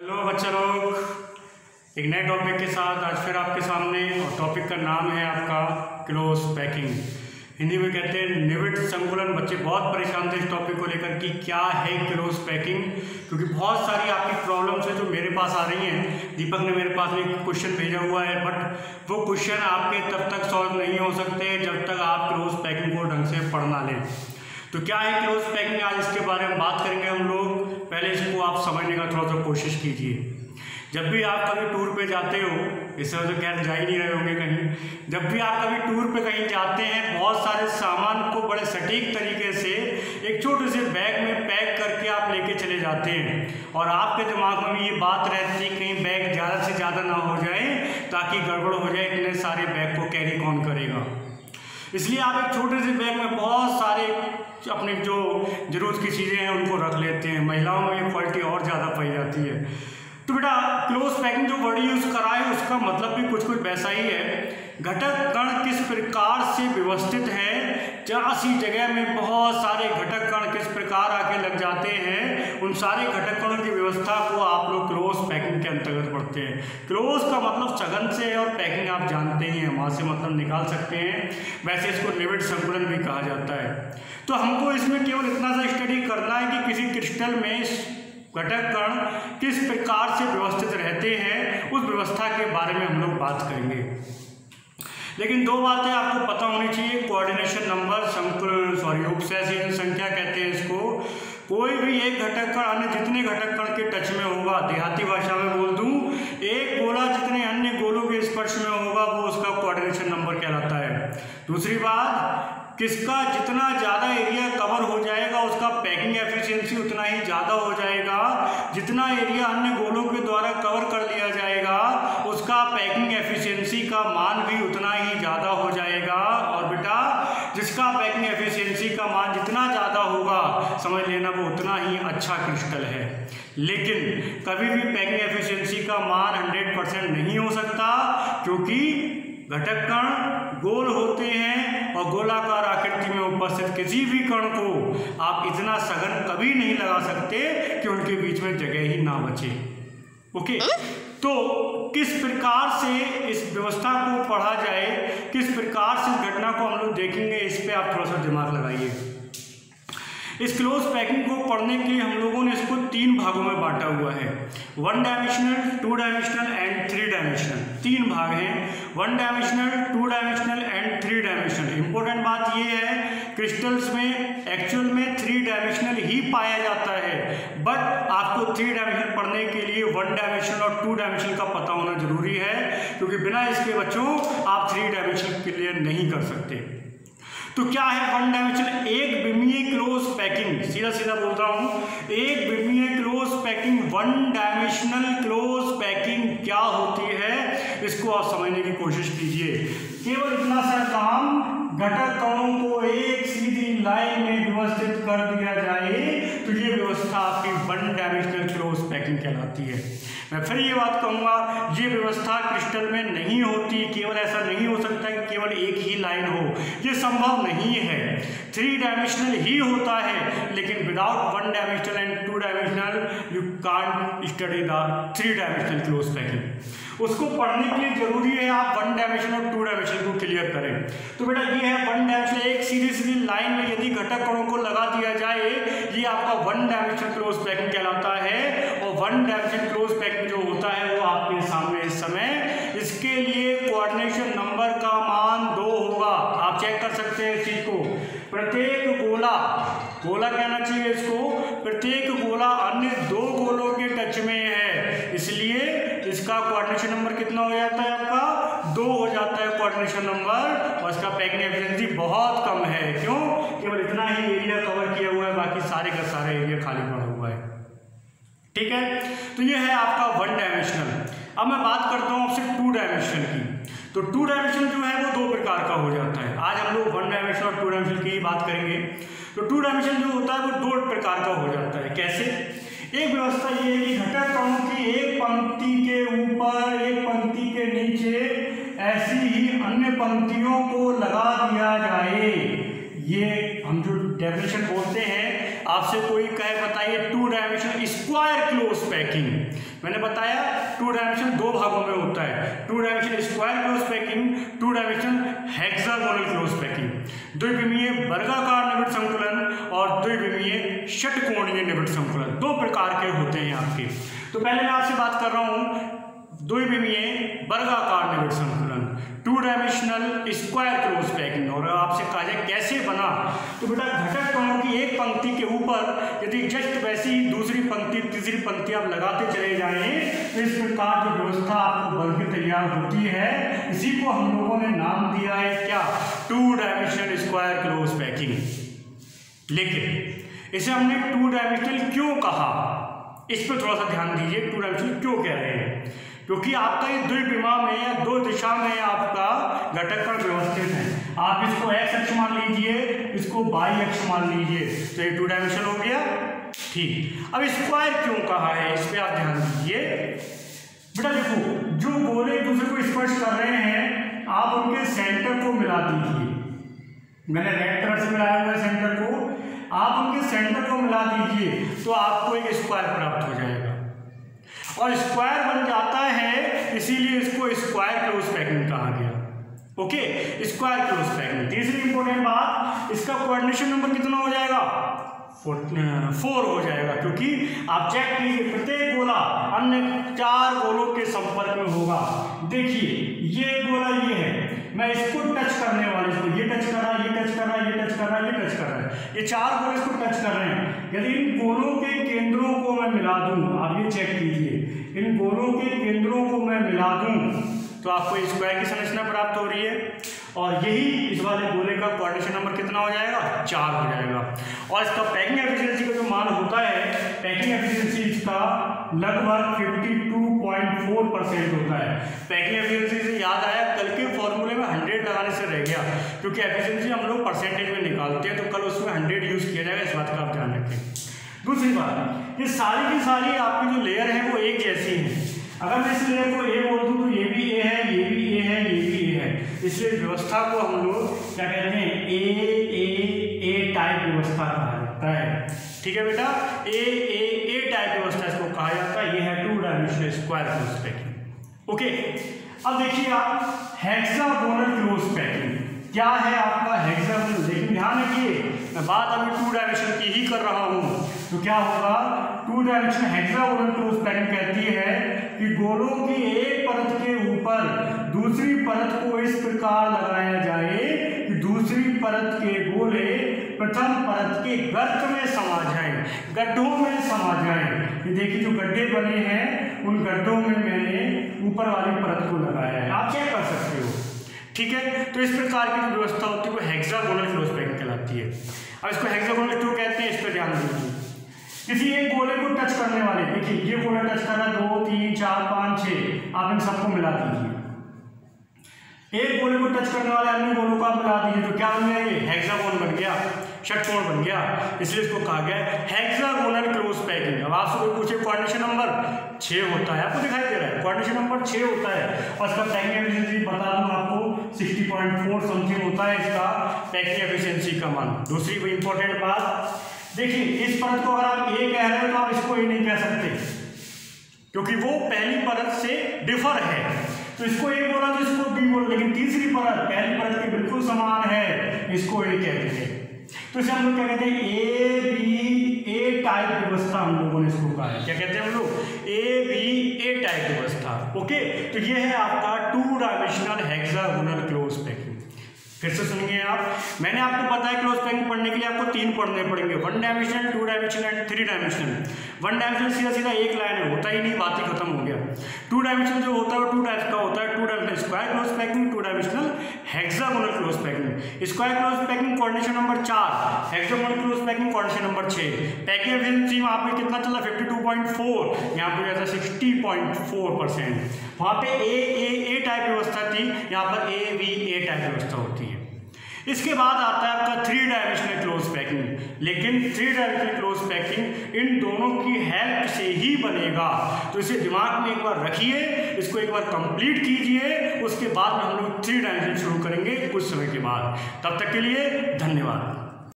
Hello बच्चा लोग, एक नए टॉपिक के साथ आज फिर आपके सामने। और टॉपिक का नाम है आपका क्लोज पैकिंग। हिंदी में कहते हैं निविड संकुलन। बच्चे बहुत परेशान थे इस टॉपिक को लेकर कि क्या है क्लोज पैकिंग, क्योंकि बहुत सारी आपकी प्रॉब्लम्स है जो मेरे पास आ रही हैं। दीपक ने मेरे पास एक क्वेश्चन भेजा हुआ है, बट वो क्वेश्चन आपके तब तक सॉल्व नहीं हो सकते जब तक आप क्लोज पैकिंग को ढंग से पढ़ ना लें। तो क्या है क्लोज पैकिंग, आज इसके बारे में बात करेंगे हम लोग। पहले इसको आप समझने का थोड़ा सा कोशिश कीजिए। जब भी आप कभी टूर पे जाते हो, इस वजह से खैर जा ही नहीं रहे होंगे कहीं, जब भी आप कभी टूर पे कहीं जाते हैं, बहुत सारे सामान को बड़े सटीक तरीके से एक छोटे से बैग में पैक करके आप लेके चले जाते हैं। और आपके दिमाग में भी ये बात रहती है कहीं बैग ज़्यादा से ज़्यादा ना हो जाए, ताकि गड़बड़ हो जाए, इतने सारे बैग को कैरी कौन करेगा। इसलिए आप एक छोटे से बैग में बहुत सारे अपने जो ज़रूरत की चीज़ें हैं उनको रख लेते हैं। महिलाओं में ये क्वालिटी और ज़्यादा पाई जाती है। तो बेटा क्लोज पैकिंग जो वर्ड यूज़ करा है उसका मतलब भी कुछ वैसा ही है। घटक कण किस प्रकार से व्यवस्थित है, जहाँ सी जगह में बहुत सारे घटक कण किस प्रकार आके लग जाते हैं, उन सारे घटक कणों की व्यवस्था को आप लोग क्लोज पैकिंग के अंतर्गत पढ़ते हैं। क्लोज का मतलब सघन से है और पैकिंग आप जानते ही हैं, वहाँ से मतलब निकाल सकते हैं। वैसे इसको निविड संकुलन भी कहा जाता है। तो हमको इसमें केवल इतना सा स्टडी करना है कि किसी क्रिस्टल में घटक कण किस प्रकार से व्यवस्थित रहते हैं, उस व्यवस्था के बारे में हम लोग बात करेंगे। लेकिन दो बातें आपको पता होनी चाहिए। कोऑर्डिनेशन नंबर, उपसैसियन संख्या कहते हैं इसको। कोई भी एक घटक कण अन्य जितने घटक कण के टच में होगा, देहाती भाषा में बोल दूं, एक गोला जितने अन्य गोलों के स्पर्श में होगा, वो उसका कोऑर्डिनेशन नंबर कहलाता है। दूसरी बात, किसका जितना ज़्यादा एरिया कवर हो जाएगा उसका पैकिंग एफिशिएंसी उतना ही ज़्यादा हो जाएगा। जितना एरिया अन्य गोलों के द्वारा कवर कर लिया जाएगा उसका पैकिंग एफिशिएंसी का मान भी उतना ही ज़्यादा हो जाएगा। और बेटा जिसका पैकिंग एफिशिएंसी का मान जितना ज़्यादा होगा, समझ लेना वो उतना ही अच्छा क्रिस्टल है। लेकिन कभी भी पैकिंग एफिशिएंसी का मान 100% नहीं हो सकता, क्योंकि घटक कण गोल होते हैं और गोलाकार आकृति में उपस्थित किसी भी कण को आप इतना सघन कभी नहीं लगा सकते कि उनके बीच में जगह ही ना बचे। ओके, तो किस प्रकार से इस व्यवस्था को पढ़ा जाए, किस प्रकार से इस घटना को हम लोग देखेंगे, इस पे आप थोड़ा सा दिमाग लगाइए। इस क्लोज पैकिंग को पढ़ने के लिए हम लोगों ने इसको 3 भागों में बांटा हुआ है। 1 डायमेंशनल, 2 डायमेंशनल एंड 3 डायमेंशनल। 3 भाग हैं, 1 dimensional, 2 dimensional and 3 dimensional. Important बात यह है, क्रिस्टल्स में एक्चुअल में 3 डायमेंशनल ही पाया जाता है, बट आपको 3 डायमेंशनल पढ़ने के लिए 1 डायमेंशनल और 2 डायमेंशनल का पता होना जरूरी है, क्योंकि बिना इसके बच्चों आप 3 डायमेंशनल क्लियर नहीं कर सकते। तो क्या है 1 डायमेंशनल? एक विमीय क्लोज पैकिंग, सीधा सीधा बोल रहा हूं, एक विमीय close packing, 1 dimensional close packing क्या होती है, इसको आप समझने की कोशिश कीजिए। केवल इतना सा काम, घटक कणों को एक सीधी लाइन में व्यवस्थित कर दिया जाए तो ये व्यवस्था आपकी 1 डायमेंशनल क्लोज पैकिंग कहलाती है। मैं फिर ये बात कहूँगा, ये व्यवस्था क्रिस्टल में नहीं होती। केवल ऐसा नहीं हो सकता कि केवल एक ही लाइन हो, ये संभव नहीं है। 3 डायमेंशनल ही होता है, लेकिन without 1 dimensional and 2 dimensional you can't study the 3 dimensional close packing. उसको पढ़ने के लिए जरूरी है आप 1 डायमेंशन और 2 डायमेंशन को क्लियर करें। तो बेटा ये है 1 डायमेंशन, एक सीधी सीधी लाइन में यदि घटक कणों को लगा दिया जाए, ये आपका 1 डायमेंशन क्लोज पैकिंग कहलाता है। और 1 डायमेंशन क्लोज पैकिंग जो होता है वो आपके सामने इस समय, इसके लिए कोऑर्डिनेशन नंबर का मान 2 होगा। आप चेक कर सकते हैं इस चीज को। प्रत्येक गोला, गोला कहना चाहिए इसको, प्रत्येक गोला अन्य 2 गोलों के टच में है, इसलिए इसका कोऑर्डिनेशन नंबर कितना हो जाता है आपका? 2 हो जाता है कोऑर्डिनेशन नंबर। और इसका पैकिंग एफिशिएंसी बहुत कम है। क्यों? केवल इतना ही एरिया कवर किया हुआ है, बाकी सारे का सारा एरिया खाली पड़ा हुआ है। ठीक है, तो ये है आपका 1 डायमेंशनल। अब मैं बात करता हूँ आपसे 2 डायमेंशनल की। तो 2 डायमेंशन जो है वो 2 प्रकार का हो जाता है। आज हम लोग 1 डायमेंशन और 2 डायमेंशन की ही बात करेंगे। तो 2 डायमेंशन जो होता है वो 2 प्रकार का हो जाता है। कैसे? एक व्यवस्था ये है कि घटक कणों की एक पंक्ति के ऊपर, एक पंक्ति के नीचे ऐसी ही अन्य पंक्तियों को लगा दिया जाए। ये हम जो डेफिनेशन बोलते हैं, आपसे कोई कहे बताइए 2 डायमेंशनल स्क्वायर क्लोज पैकिंग। मैंने बताया 2 डायमेंशन 2 भागों में होता है, 2 dimensional square close packing, 2 dimensional hexagonal close packing. द्विविमीय वर्गाकार निबिड़ संकुलन और द्विविमीय षटकोणीय निबिड़ संकुलन 2 प्रकार के होते हैं आपके। तो पहले मैं आपसे बात कर रहा हूं द्विविमीय वर्गाकार निबिड़ संकुलन, 2 डायमेंशनल स्क्वायर क्लोज पैकिंग। और आपसे कहा जाए कैसे बना, तो बेटा घटक कणों की एक पंक्ति के ऊपर यदि जस्ट वैसी ही दूसरी पंक्ति तीसरी पंक्ति आप लगाते चले जाएं, तो इस प्रकार जो व्यवस्था आपको बनकर तैयार होती है, इसी को हम लोगों ने नाम दिया है क्या, 2 डायमेंशनल स्क्वायर क्लोज पैकिंग। लेकिन इसे हमने 2 डायमेंशनल क्यों कहा, इस पर थोड़ा सा ध्यान दीजिए। 2 डायमेंशनल क्यों कह रहे हैं, क्योंकि आपका ये द्विविमा में या 2 दिशा में आपका घटक कण व्यवस्थित है। आप इसको x अक्ष मान लीजिए, इसको y अक्ष मान लीजिए, तो ये 2 डायमेंशन हो गया। ठीक, अब स्क्वायर क्यों कहा है, इस पे आप ध्यान दीजिए। बेटा देखो, जो गोले एक दूसरे को स्पर्श कर रहे हैं, आप उनके सेंटर को मिला दीजिए। मैंने रेड कलर से मिलाया हुआ है सेंटर को, आप उनके सेंटर को मिला दीजिए तो आपको एक स्क्वायर प्राप्त हो जाएगा। और स्क्वायर बन जाता है, इसीलिए इसको स्क्वायर क्लोज पैकिंग कहा गया। Okay, square close packing. तीसरी इंपॉर्टेंट बात, इसका कोऑर्डिनेशन नंबर कितना हो जाएगा, 4 हो जाएगा, क्योंकि आप चेक कीजिए प्रत्येक गोला अन्य 4 गोलों के संपर्क में होगा। देखिए ये गोला ये है, मैं इसको टच करने वाले, इसको ये टच कर रहा है, ये टच कर रहा है, ये टच कर रहा है, ये टच कर रहा है, ये 4 गोले इसको टच कर रहे हैं। यदि इन गोलों के केंद्रों को मैं मिला दूं, आप ये चेक कीजिए, इन गोलों के केंद्रों को मैं मिला दूं तो आपको स्क्वायर की संरचना प्राप्त हो रही है। और यही इस वाले गोले का कोऑर्डिनेशन नंबर कितना हो जाएगा, 4 हो जाएगा। और इसका पैकिंग एफिशिएंसी का जो मान होता है, पैकिंग एफिशिएंसी इसका लगभग 52.4% होता है। पैकिंग एफिशिएंसी से याद आया, कल के फॉर्मूले में 100 लगाने से रह गया, क्योंकि एफिशिएंसी हम लोग परसेंटेज में निकालते हैं, तो कल उसमें 100 यूज किया जाएगा, इस बात का आप ध्यान रखें। दूसरी बात, ये सारी की सारी आपकी जो लेयर है वो एक जैसी है। अगर मैं इस लेयर को ए बोल दूं तो ये भी ए है, ये भी ए है, ये भी ए है, इसलिए व्यवस्था को हम लोग क्या कहते हैं, ए टाइप व्यवस्था कहा जाता है। ठीक है बेटा, ए टाइप व्यवस्था इसको कहा जाता है। ये है 2 dimensional square close packing. Okay, अब देखिए आप हेक्सागोनल क्लोज पैकिंग क्या है आपका हेक्सागोनल। लेकिन ध्यान रखिए, मैं बात अभी 2 डायमेंशन की ही कर रहा हूं, तो क्या होगा, 2 डायमेंशन हेक्सागोनल क्लोज पैकिंग कहती है कि गोलों की एक परत के ऊपर दूसरी परत को इस प्रकार लगाया जाए कि दूसरी परत के गोले प्रथम परत के गर्त में समा जाएं, गड्ढों में समा जाएं। ये देखिए जो गड्ढे बने हैं, उन गड्ढों में मैंने ऊपर वाली परत को लगाया है, आप चेक कर सकते हो। ठीक है, तो इस प्रकार की जो व्यवस्था होती है वो हेक्सागोनल क्लोज पैकिंग कहलाती है। अब इसको हेक्सागोनल क्यों कहते हैं, इस पर ध्यान दीजिए। किसी एक गोले को टच करने वाले, देखिए ये गोला टच कर रहा है, 2 3 4 5 6, आप इन सबको मिला दीजिए। एक गोले को टच करने वाले अन्य गोलों को आप मिला दीजिए, तो क्या बन गया, ये हेक्सागोन बन गया, षटकोण बन गया, इसलिए इसको कहा गया हेक्सागोनल क्लोज पैकिंग। अब आपसे कोई पूछे कोऑर्डिनेशन नंबर 6 होता है, आपको दिखाई दे रहा है कोऑर्डिनेशन नंबर 6 होता है, और इसका पैकिंग एफिशिएंसी बता दूं आपको 60.4 समथिंग होता है इसका पैकिंग एफिशिएंसी का मान। दूसरी कोई इंपॉर्टेंट बात, देखिए इस परत को अगर आप ए कह रहे हो तो आप इसको ए नहीं कह सकते, क्योंकि वो पहली परत से डिफर है, तो इसको ए बोला तो इसको बी बोला, लेकिन तीसरी परत पहली परत के बिल्कुल समान है, इसको ए कहते हैं। तो इसे हम लोग क्या कहते हैं, ए टाइप व्यवस्था हम लोगों ने इसको कहा है। क्या कहते हैं हम लोग, ए टाइप व्यवस्था। ओके, तो ये है आपका 2 डायमेंशनल हेक्सागोनल क्लोज पैकिंग। फिर से सुनिए आप, मैंने आपको बताया क्लोज पैकिंग पढ़ने के लिए आपको 3 पढ़ने पड़ेंगे, 1 dimensional, 2 dimensional and 3 dimensional. 1 dimensional सीधा सीधा एक लाइन है, होता ही नहीं, बात ही खत्म हो गया। 2 डायमेंशनल जो होता है वो 2 टाइप का होता है, 2 dimensional square close packing, 2 dimensional hexagonal close packing. Square close packing coordination number 4, hexagonal close packing coordination number 6। Packing efficiency वहाँ पे कितना चला, 52.4, यहाँ पे जाता 60.4%। वहाँ पे ए टाइप व्यवस्था थी, यहाँ पर ए टाइप व्यवस्था होती है। इसके बाद आता है आपका 3 डायमेंशनल क्लोज पैकिंग, लेकिन 3 डायमेंशनल क्लोज पैकिंग इन दोनों की हेल्प से ही बनेगा, तो इसे दिमाग में एक बार रखिए, इसको एक बार कंप्लीट कीजिए, उसके बाद में हम लोग 3 डायमेंशन शुरू करेंगे कुछ समय के बाद। तब तक के लिए धन्यवाद।